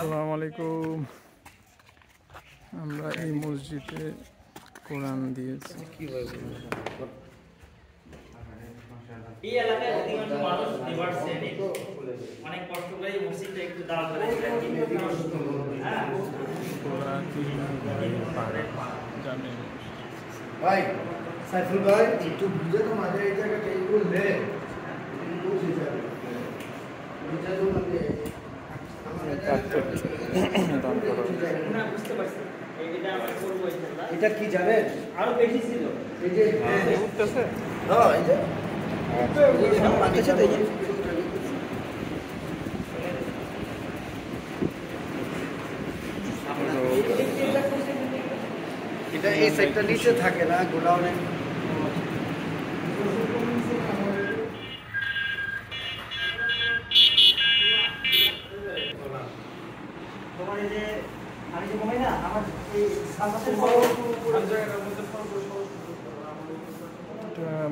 আসসালামু আলাইকুম। আমরা এই মসজিদে কোরআন দিয়েছি। এই এলাকায় অধিকাংশ মানুষ দিবার শ্রেণী অনেক কষ্ট করে এই মসজিদটা একটু দাঁড় করেছিলেন। ভাই সাইফুল ভাই একটু বুঝে তো মাঝে এই জায়গাটা এই করলে বুঝে যাবে বুঝে তো মানে এটা কি জানেন আরো বেশি ছিল এই যে উঠতেছে হ্যাঁ এই যে এটা এই সাইডটা নিচে থাকে না গোডাউনে তোমার এই যে আমি যে কমাই না আমার এই সামনের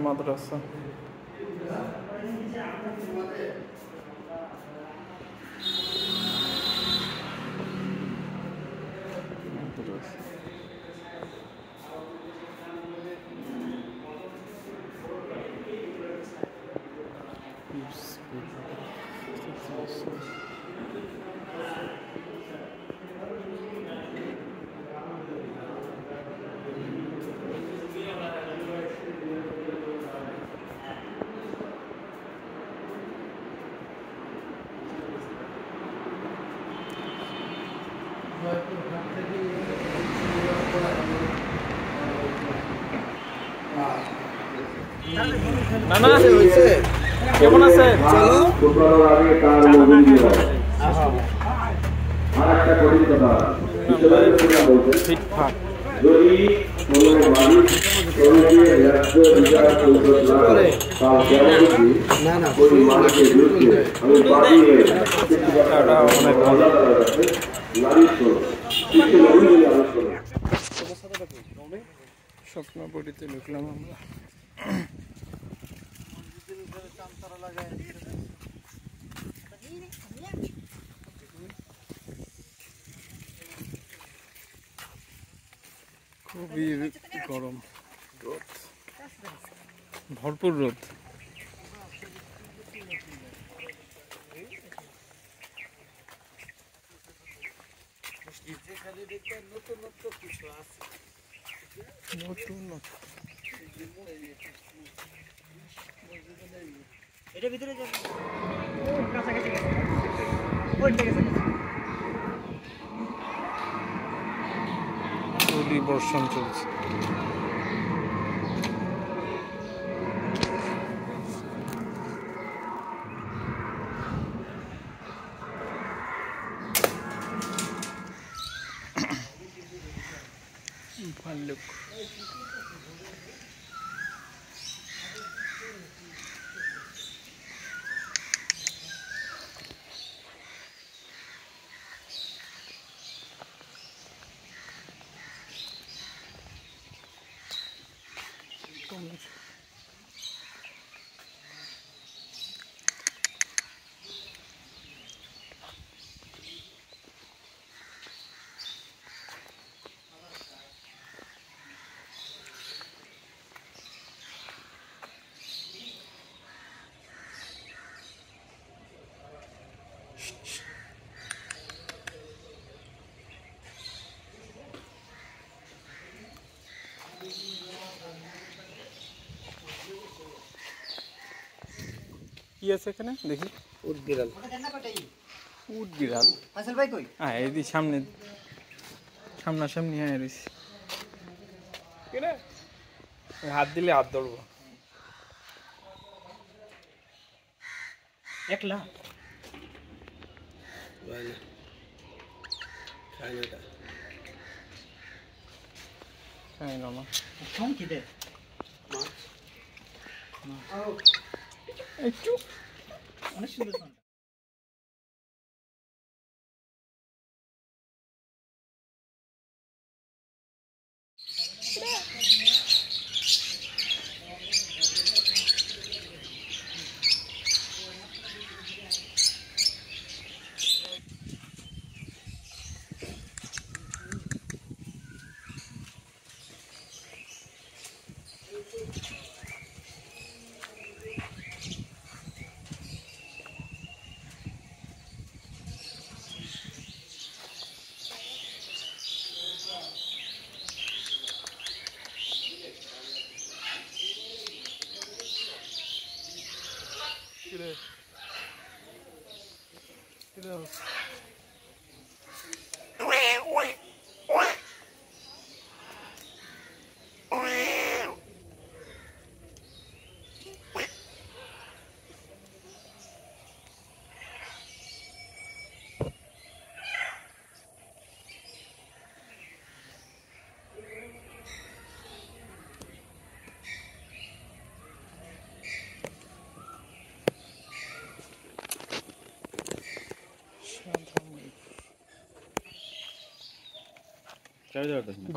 মাদ্রাসা নানা কেমন আছে? চলো ফিটফাট না না অনেক ভালো। স্বপ্নপুরীতে ঢুকলাম আমরা। খুবই গরম, রোদ, ভরপুর রোদ। এটা ভিতরে যাবে কাছাকাছি গেছে ওইটা গেছে তুলি বর্ষণ চলছে। ভাল্লুক কি আছে এখানে দেখি? উট বিড়াল উট বিড়াল। ফাইসাল ভাই কই? হ্যাঁ এই সামনে সামনাসামনি হ্যাঁ রয়েছে। হাত দিলে হাত ধরবো। একলা খাই না কম খেতে একটু অনেক সুন্দর।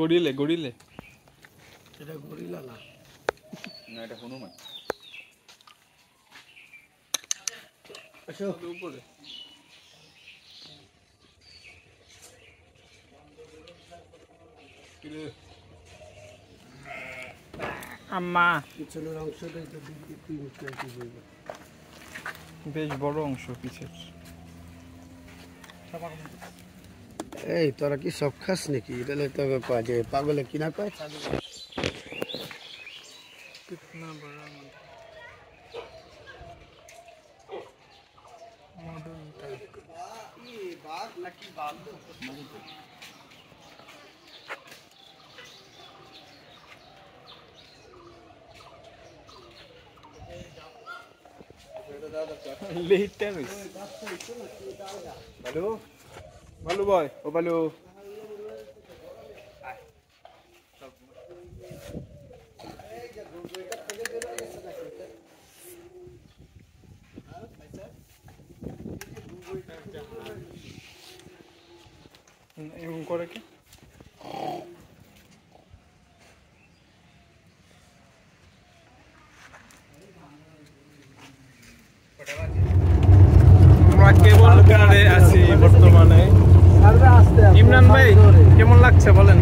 গড়িলে গড়িলে এটা গরিলা না, না এটা হনুমান। আসো উপরে আম্মা পিছনের অংশটাই তো বেশ বড় অংশ পিছের। এই তোরা কি সব খাস নাকি? এটা তোকে কয় যে পাগলে কিনা কয় कितना बड़ा मॉडर्न टाइप का बाघ नाকি बाघ लेटर बालू बालू बॉय ओ बालू এরকম করে কি আমরা কেবল কারে আছি বর্তমানে। ইমরান ভাই কেমন লাগছে বলেন?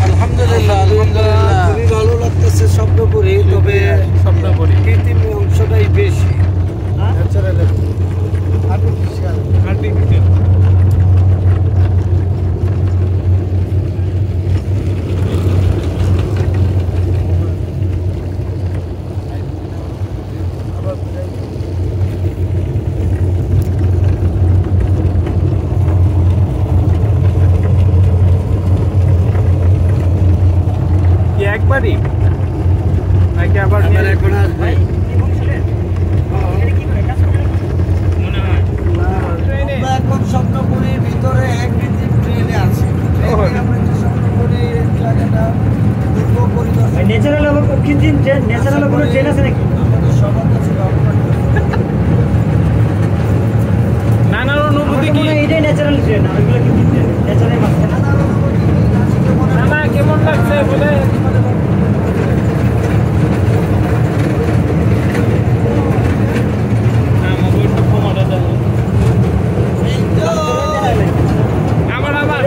আলহামদুলিল্লাহ আলহামদুলিল্লাহ খুবই ভালো লাগতেছে শব্দ করি, তবে শব্দ করি কৃত্রিম অংশটাই বেশি, ন্যাচারাল আর্টিফিশিয়াল আর্টিফিশিয়াল। একবারই নাকি আবার এখন আসবে আমরা এখন স্বপ্নপুরীর ভিতরে কৃত্রিম ট্রেনে আছি। আমরা যে স্বপ্নপুরীর জায়গাটা ঘুরবো পরিদর্শন। ন্যাচারাল এবং কৃত্রিম ট্রেন, ন্যাচারাল কোনো ট্রেন আছে নাকি? আমাদের সবার কাছে নানার অনুভূতি কি? এটাই ন্যাচারাল ট্রেন, আর ওইগুলো কৃত্রিম ট্রেন। ন্যাচারাল মাঝখানে নানা কেমন লাগছে বলে? আবার আবার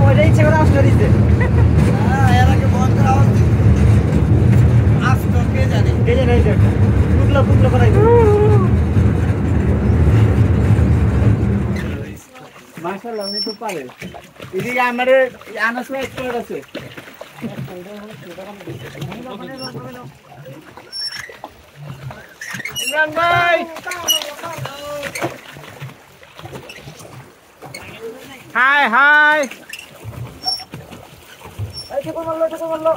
ওইটা ইচ্ছে করে আসলে দিতে এরাকে বন্ধ করা হচ্ছে। আসতো কে জানে। কে জানে পুকলা পুকলা করাই মাশাআল্লাহ উনি তো পারে। এদিকে আমাদের আনাস ভাই এক্সপার্ট আছে। ইমরান ভাই হাই হাই এই কে মারলো, কে মারলো,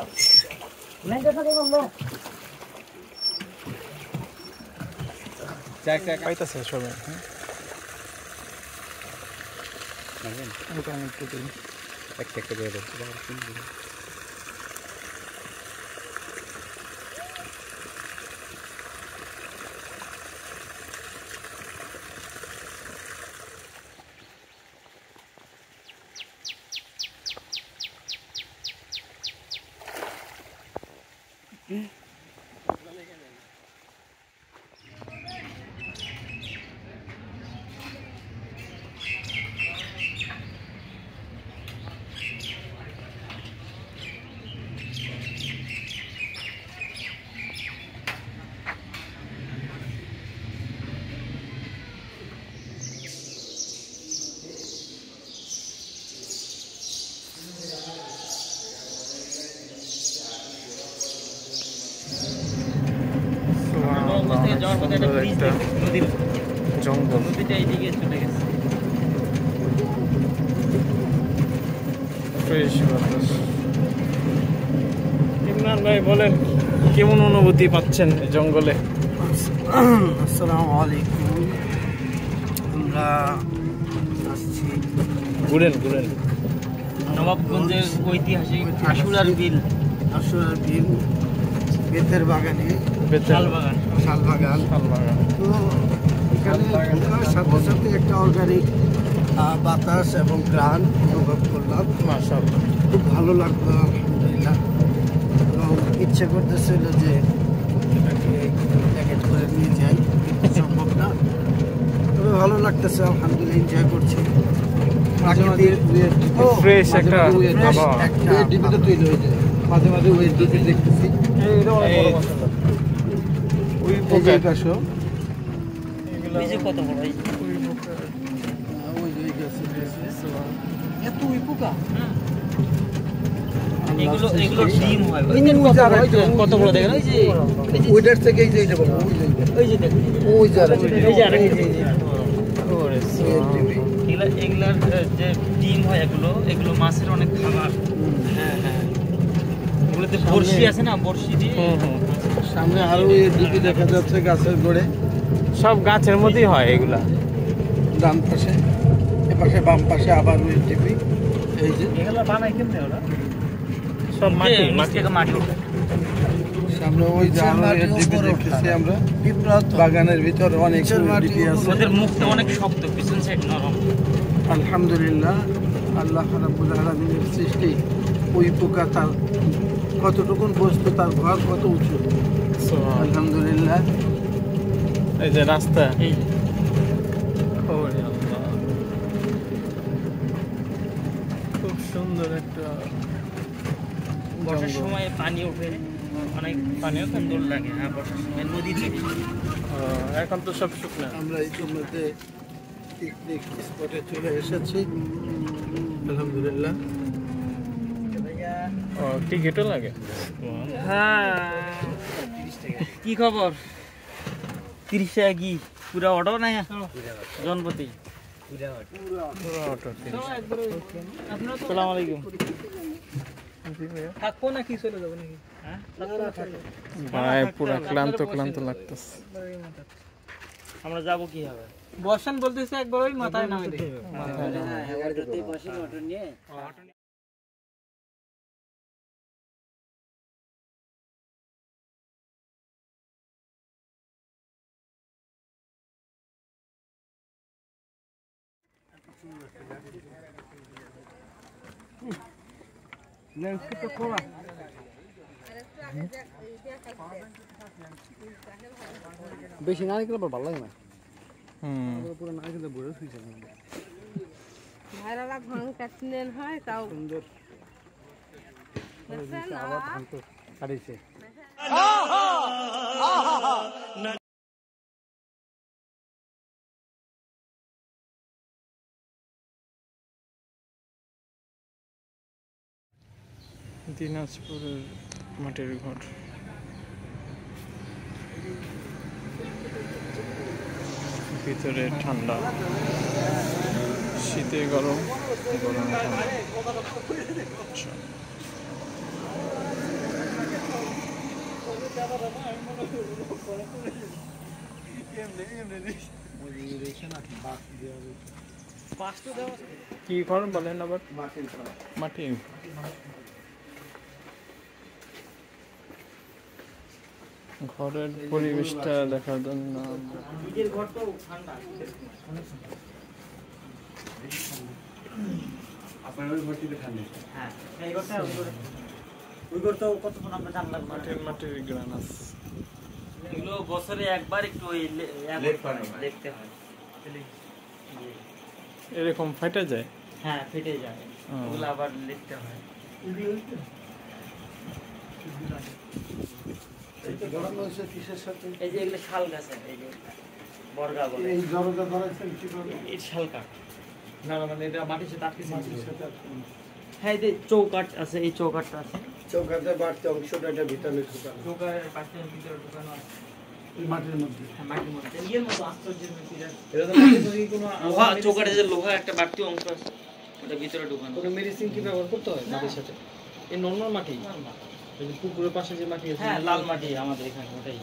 লেন্ডে থেকে মারলো। চেক চেক পাইতাছে সবাই। ওটা আমি একটু দিই এক চেক করে দেব। যাওয়ার পথে একটা ব্রিজ একটা নদীর জঙ্গল। নদীটা এইদিকে চলে গেছে। ফ্রেশ বাতাস। ইমরান ভাই বলেন কেমন অনুভূতি পাচ্ছেন এই জঙ্গলে? আসসালামু আলাইকুম। আমরা আসছি ঘুরেন নবাবগঞ্জের ঐতিহাসিক আশুরার বিল, আশুরার বিল, বেতের বাগানে, শালবাগান। শালবাগান। তো এখানে ঢোকার সাথে সাথে একটা অর্গানিক বাতাস এবং গ্রান অনুভব করলাম। মাশাআল্লাহ, খুব ভালো লাগলো আলহামদুলিল্লাহ। এবং ইচ্ছে করতেছিল যে এটাকে প্যাকেট করে নিয়ে যাই, কিন্তু সম্ভব না। তবে ভালো লাগতেছে আলহামদুলিল্লাহ, এনজয় করছি। ফ্রেশ একটা fresh আবহাওয়া। একটা ডিবিতে তৈরি হয়ে যায়। মাঝে মাঝে ওয়েট ডিবি দেখতেছি। ওই এই যে কাশো, এই যে কত বড়, এই যে। ওই যে এত উই পোকা। এগুলো ডিম হয়। ওই যে কত বড় দেখেন, ওই যে ওইটার থেকে এই যে এইটা বলো, ওই যে দেখেন, ওই যে আরেকটা। এই যে আরেকটা। ওরে এগুলার যে ডিম হয়, এগুলো মাছের অনেক খাবার। হ্যাঁ, এগুলোতে বড়শি আছে না, বড়শি দিয়ে। সামনে আরো এই ডিবি দেখা যাচ্ছে গাছের গোড়ে, সব গাছের মধ্যেই হয় এগুলা। ডান পাশে, এপাশে বাম পাশে আবার ওই ডিবি। এই যে এগুলো বানাই কেমনে ওরা? সব মাটি থেকে মাটি ওঠে। সামনে ওই যে আরো এই ডিবি দেখতেছি আমরা। বাগানের ভিতরে অনেক ডিবি আছে। ওদের মুখটা অনেক শক্ত, পিছন সাইড নরম। আলহামদুলিল্লাহ, আল্লাহ রাব্বুল আলামিনের সৃষ্টি। ওই পোকা তার কতটুকুন বস্তু, তার ঘর কত উঁচু। আলহামদুলিল্লাহ। এই যে রাস্তা, এই যে। ওরে আল্লাহ, খুব সুন্দর একটা বর্ষার জঙ্গল। সময় পানি ওঠে, অনেক পানিও সুন্দর লাগে। হ্যাঁ, বর্ষার সময় নদী থেকে। এখন তো সব শুকনা। আমরা ইতিমধ্যে পিকনিক স্পটে চলে এসেছি আলহামদুলিল্লাহ। টিকিটও লাগে। হ্যাঁ, কি খবর? 30 টাকা কি পুরা অটো না জনপতি? আসসালামু আলাইকুম। থাকবো নাকি চলে যাবো নাকি? হ্যাঁ, ভাই পুরা ক্লান্ত লাগতেছে। আমরা যাবো কি হবে? বর্ষণ বলতেছে একবার ওই মাথায় নামে দে। বেশি না দেখলে ভালো লাগে না। পুরো না দেখলে বড় হয়েছে। ভাইরালা ভাঙ কাটলেন হয় তাও সুন্দর। আবার ধান তো কাটিছে। দিনাজপুরের মাটির ঘর। ভিতরে ঠান্ডা, শীতে গরম, গরমে ঠান্ডা। আচ্ছা। কি ঘর বলেন আবার? মাটির। ঘরের পরিবেশটা দেখার জন্য নিজের ঘর তো ঠান্ডা। আপনার ওই ঘরটিতে ঠান্ডা। হ্যাঁ, এই ঘরটা ওই ঘর তো কতক্ষণ আমরা জানলাম। মাটির গ্রান আছে। এগুলো বছরে একবার একটু ওই দেখতে হয়। এরকম ফাটা যায়। হ্যাঁ, ফেটে যায়, ওগুলো আবার লিখতে হয়। গরম হয়েছে কিসের সাথে? এই যে এগুলো শাল গাছ, এই যে বর্গা বলে। এই জড়তা ধরাইছেন কিভাবে? এই শাল কাঠ না, মানে এটা মাটির সাথে আটকে। হ্যাঁ, এই যে চৌকাঠ আছে, এই চৌকাঠটা আছে। চৌকাঠের বাড়তি অংশটা এটা ভিতরে ঢুকানো। চৌকাঠের পাশে ভিতরে ঢুকানো আছে। এই মাটির মধ্যে। মাটির মধ্যে ইয়ের মতো আশ্চর্যের মেশিন এটা তো মাটির তৈরি কোনো লোহা চৌকাঠে যে লোহা একটা বাড়তি অংশ আছে ওটা ভিতরে ঢোকানো কোনো মেডিসিন কি ব্যবহার করতে হয় মাটির সাথে? এই নরমাল মাটি, এই যে পুকুরের পাশে যে মাটি আছে, হ্যাঁ লাল মাটি আমাদের এখানে ওটাই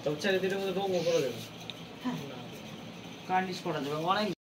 তবে চারিদিকের মধ্যে রঙও করা যাবে। কার্নিশ করা যাবে অনেক